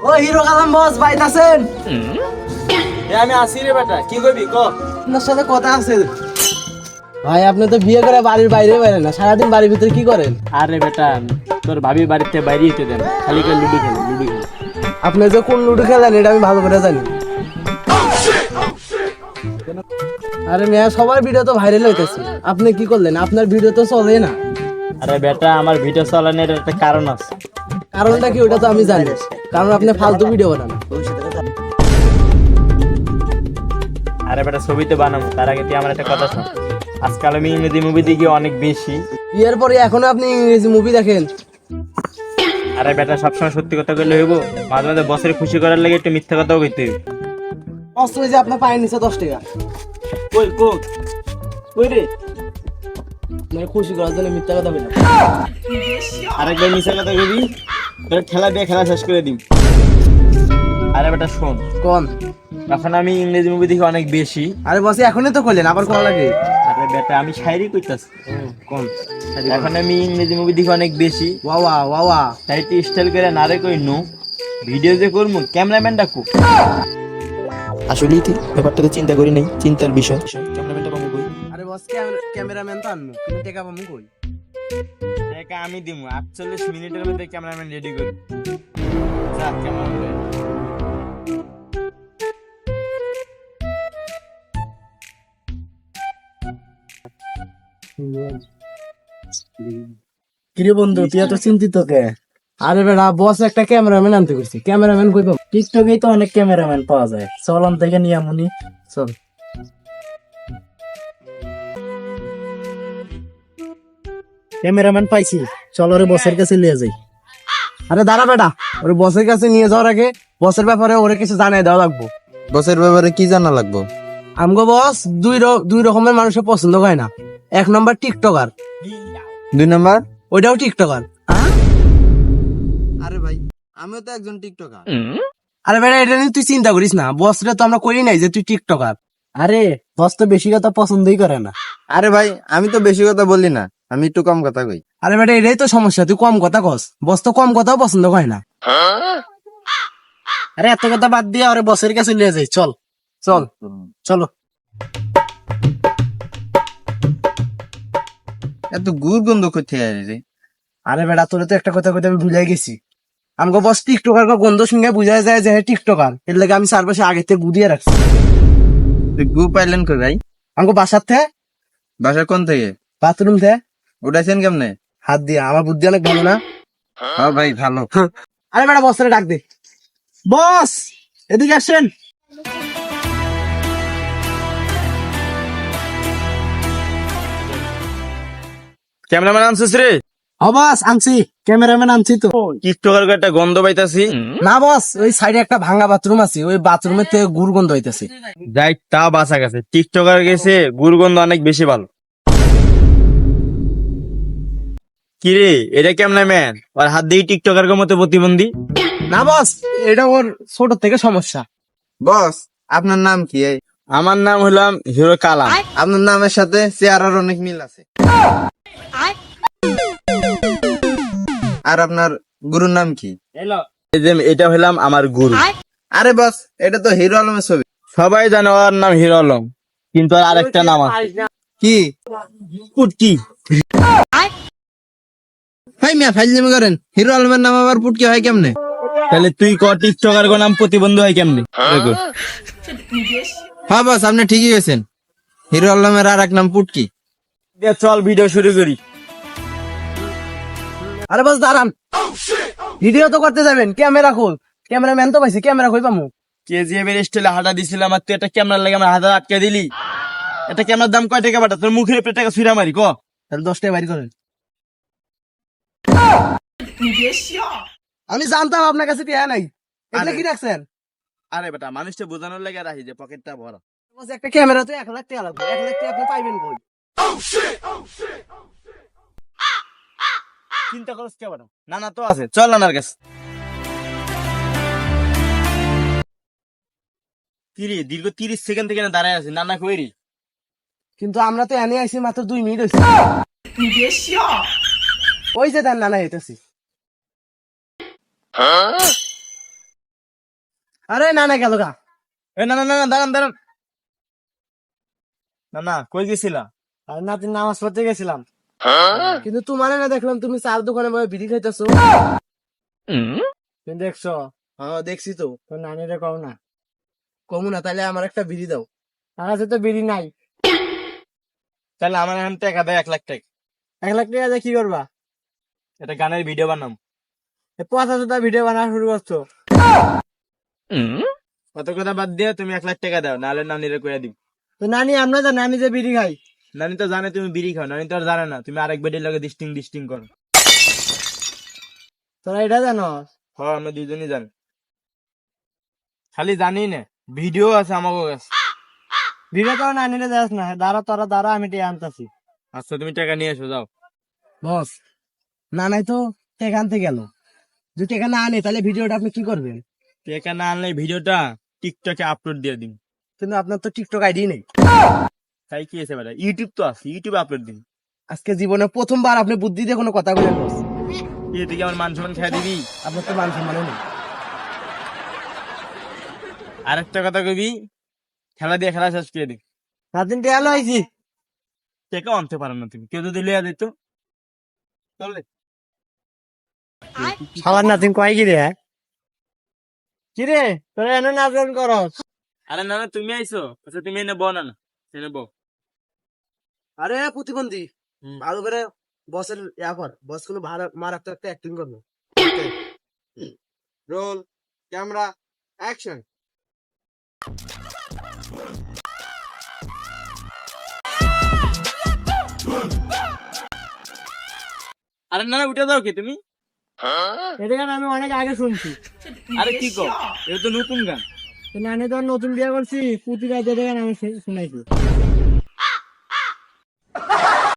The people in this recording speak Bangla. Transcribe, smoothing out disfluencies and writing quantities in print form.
ও হিরো কালাম বস বাইতাছেন? আমি আসি রে বেটা, কি করবি ক? আপনার সাথে কথা আছে ভাই। আপনি তো বিয়ে করে বাড়ির বাইরে বেরেন না, সারাদিন বাড়ির ভিতরে কি করেন? আরে বেটা, তোর ভাবি বাড়িতে বাইরে যেতে দেন, খালি করে লুডু খেলে লুডু খেলে। আপনি যে কোন লুডো খেলেন এটা আমি ভালো করে জানি। আরে মেয়া, সবার ভিডিও তো ভাইরাল হইতেছে, আপনি কি করলেন? আপনার ভিডিও তো চলে না। আরে বেটা, আমার ভিডিও চালানোর একটা কারণ আছে। কারণটা কি ওটা তো আমি জানি, কারণ আপনি ফালতু ভিডিও বানান। আরে বেটা, ছবি তো বানাবো, তার আগে তুই আমার একটা কথা শোন। আজকাল আমি ইংরেজি মুভি দেখি অনেক বেশি। বিয়ের পরে এখনো আপনি ইংরেজি মুভি দেখেন? আরে বেটা, সবসময় সত্যি কথা বললে হইব? মাঝে মাঝে বসের খুশি করার লাগে একটু মিথ্যা কথাও কইতে হইব। অস্ত্র যে আপনার পায়ের নিচে 10 টাকা। কই কই কই রে? মানে খুশি করার জন্য মিথ্যা কথা বললাম। আরেকবার মিথ্যা কথা কইবি, তোর খেলা দিয়ে খেলা শেষ করে দিম। আরে বেটা শোন, কোন? এখন আমি ইংরেজি মুভি দেখি অনেক বেশি। আরে বসে এখনই তো করলেন, আবার কোন লাগে? আরে বেটা, আমি শায়রি কইতাছি। কোন? এখন আমি ইংরেজি মুভি দেখি অনেক বেশি। ওয়া ওয়া। তাই তুই স্টাইল করে নারে কই নো ভিডিও যে করবো, ক্যামেরাম্যান ডাকু। আসলেই কি ব্যাপারটা তো চিন্তা করি নাই, চিন্তার বিষয়। ক্যামেরাম্যানটা পাবো কই? আরে বস, ক্যামেরাম্যান তো আনমু, কিন্তু টাকা পামু কই? টাকা আমি দিমু, 48 মিনিটের মধ্যে ক্যামেরাম্যান রেডি করি। যা ক্যামেরাম্যান। কিরে বন্ধু, তুই এত চিন্তিত কে? আরে বেটা, বস একটা ক্যামেরাম্যান আনতে কইছি, ক্যামেরাম্যান কই পাবো? টিকটকেই তো অনেক ক্যামেরাম্যান পাওয়া যায়, চলন থেকে নিয়ে আমুনি। চল। ক্যামেরাম্যান পাইছি, চল ওরে বসের কাছে নিয়ে যাই। আরে দাঁড়া বেটা, ওরে বসের কাছে নিয়ে যাওয়ার আগে বসের ব্যাপারে ওরে কিছু জানাই দেওয়া লাগবো। বসের ব্যাপারে কি জানা লাগবো? আমগো বস দুই রকমের মানুষের পছন্দ হয় না। 1 নম্বর টিকটকার, 2 নাম্বার? ওইটাও টিকটকার। আরে ভাই, আমিও তো একজন টিকটকার। আরে বেটা, এটা নিয়ে তুই চিন্তা করিস না, বসরা তো আমরা করি নাই যে তুই টিকটকার। আরে বস তো বেশি কথা পছন্দই করে না। আরে ভাই, আমি তো বেশি কথা বলি না, আমি একটু কম কথা কই। আরে বেটা, এটাই তো সমস্যা, তুই কম কথা কস। বস তো কম কথাও পছন্দ হয় না। আরে এত কথা বাদ দিয়ে ওরে বসের কাছে নিয়ে যাই, চল। চল। চলো। এত গুড় গন্ধ করতে রে। আরে বেটা, তোরে তো একটা কথা কইতে আমি ভুলে গেছি। আমগো বস টিকটকার গন্ধ শুনে বুঝা যায় যে হ্যাঁ টিকটকার, এর লাগে আমি চারপাশে আগে থেকে গুদিয়ে রাখছি। তুই গু পাইলেন কই ভাই? আমগো বাসার থেকে, বাসা কোন থেকে? বাথরুম থেকে। উঠাইছেন কেমনে? হাত দিয়ে। আমার বুদ্ধি অনেক ভালো না? হ্যাঁ ভাই, ভালো। আরে বেটা, বসরে ডাক দে। বস, এদিকে আসেন। ক্যামেরাম্যান আনছিস রে? বস আনছি, ক্যামেরাম্যান আনছি তো। টিকটকার একটা গন্ধ পাইতাছি। না বস, ওই সাইডে একটা ভাঙা বাথরুম আছে, ওই বাথরুমের থেকে গুড় গন্ধ হইতেছে। যাই, তা বাঁচা গেছে। টিকটকার গেছে, গুরগন্ধ অনেক বেশি ভালো। কিরে, এটা ক্যামেরাম্যান আর হাত দিয়ে টিকটকার মতো প্রতিবন্ধী? না বস, এটা ওর ছোট থেকে সমস্যা। বস, আপনার নাম কি? আমার নাম হলাম হিরো কালাম। আপনার নামের সাথে চেহারার অনেক মিল আছে। আর আপনার গুরুর নাম কি? এই যে এটা হলাম আমার গুরু। আরে বস, এটা তো হিরো আলমের ছবি। সবাই জানে ওর নাম হিরো আলম, কিন্তু আর আরেকটা নাম আছে। কি? পুটকি। ভাই মিয়া, ফাইজলামি করেন। হিরো আলমের নাম আবার পুটকি হয় কেমনে? তাহলে তুই ক টিকটকার নাম প্রতিবন্ধী হয় কেমনে? হ্যাঁ বস, আপনি ঠিকই গেছেন। হিরো আলমের আর এক নাম পুটকি। চল ভিডিও শুরু করি। আরে বস দাঁড়ান, ভিডিও তো করতে যাবেন, ক্যামেরা খোল। ক্যামেরাম্যান তো পাইছি, ক্যামেরা কই পামু? কেজিএফ এর স্টাইলে হাঁটা দিছিলাম, আর তুই একটা ক্যামেরা লাগে আমার হাতে আটকে দিলি। এটা ক্যামেরার দাম কয় টাকা বাটা? তোর মুখের উপরে টাকা ছুঁড়া মারি ক। তাহলে 10 টাকা বাইর করেন। আমি জানতাম আপনার কাছে টিয়া নাই, এগুলো কি রাখছেন? আরে বেটা, মানুষটা বোঝানোর লাগে রাখি যে পকেটটা ভরা। বস, একটা ক্যামেরা তো 1 লাখ টাকা লাগবে, 1 লাখ টাকা আপনি পাইবেন কই? চিন্তা করছ কে বাটা? নানা তো আছে, চল নানার কাছে। কিরে, দীর্ঘ 30 সেকেন্ড থেকে না দাঁড়ায় আছে, নানা কইরি? কিন্তু আমরা তো এনে আইছি মাত্র 2 মিনিট হইছে। ওই যে দেন নানা হইতেছি। আরে না না গেল গা। এ না না না না, দাঁড়ান দাঁড়ান। না না, কই গেছিলা? আর নাতির নামাজ পড়তে গেছিলাম, কিন্তু তোমার না দেখলাম তুমি চার দোকানে বসে বিড়ি খাইতেছো। তুমি দেখছো? হ্যাঁ দেখছি তো। তো নানিরে কও না। কমু না, তাহলে আমার একটা বিড়ি দাও। আমার কাছে তো বিড়ি নাই। তাহলে আমার এখন টাকা দেয় 1 লাখ টাকা। 1 লাখ টাকা দিয়ে কি করবা? এটা গানের ভিডিও বানাম। 50টা ভিডিও বানা শুরু করছো। কত কথা বাদ দিয়ে তুমি 1 লাখ টাকা দাও, নাহলে নানিরে কইয়া দিব। তো নানি আমরা তো নানি যে বিড়ি খাই। নানি তো জানে তুমি বিড়ি খাও, নানি তো আর জানে না তুমি আরেক বেডির লগে ডিস্টিং করো। তোরা এটা জানো? হ্যাঁ, আমরা দুজনই জানি। খালি জানি না, ভিডিও আছে আমার কাছে। ভিডিও তো নানিরে যাস না, দাঁড়া তোরা দাঁড়া, আমি টিয়া আনতাছি। আচ্ছা, তুমি টাকা নিয়ে এসো, যাও। বস, না নাই তো টেকা আনতে গেল। যদি টেকা না আনে তাহলে ভিডিওটা আপনি কি করবেন? টাকা না আনলে ভিডিওটা টিকটকে আপলোড দিয়ে দিন। কিন্তু আপনার তো টিকটক আইডি নেই। তাই কি আছে বেটা, ইউটিউব তো আছে, ইউটিউবে আপলোড দিন। আজকে জীবনে প্রথমবার আপনি বুদ্ধি দিয়ে কোনো কথা বলেন বস। এ থেকে আমার মান সম্মান খেয়ে দিবি। আপনার তো মান সম্মান নেই। আরেকটা কথা কবি, খেলা দিয়ে খেলা শেষ করে দিই। রাতিন টিয়া লইছি। টাকা আনতে পারেন না তুমি, কেউ যদি লিয়া দিত চলে। সবার নাতিন কয় কি রে? কি রে তোরা এনে নাচন করস? আরে না না, তুমি আইছো। আচ্ছা, তুমি এনে বউ না না, এনে বউ। আরে প্রতিবন্ধী, ভালো করে বসের ইয়া কর। বস কোনো মার একটা অ্যাক্টিং করবো। Roll, camera, action. আরে না না, উঠে দাও কি তুমি? এটা গান আমি অনেক আগে শুনছি। আরে কি কো, এটা তো নতুন গান। নানি তো নতুন বিয়ে করছি, পুতিরা যেটা গান আমি শুনাইছি।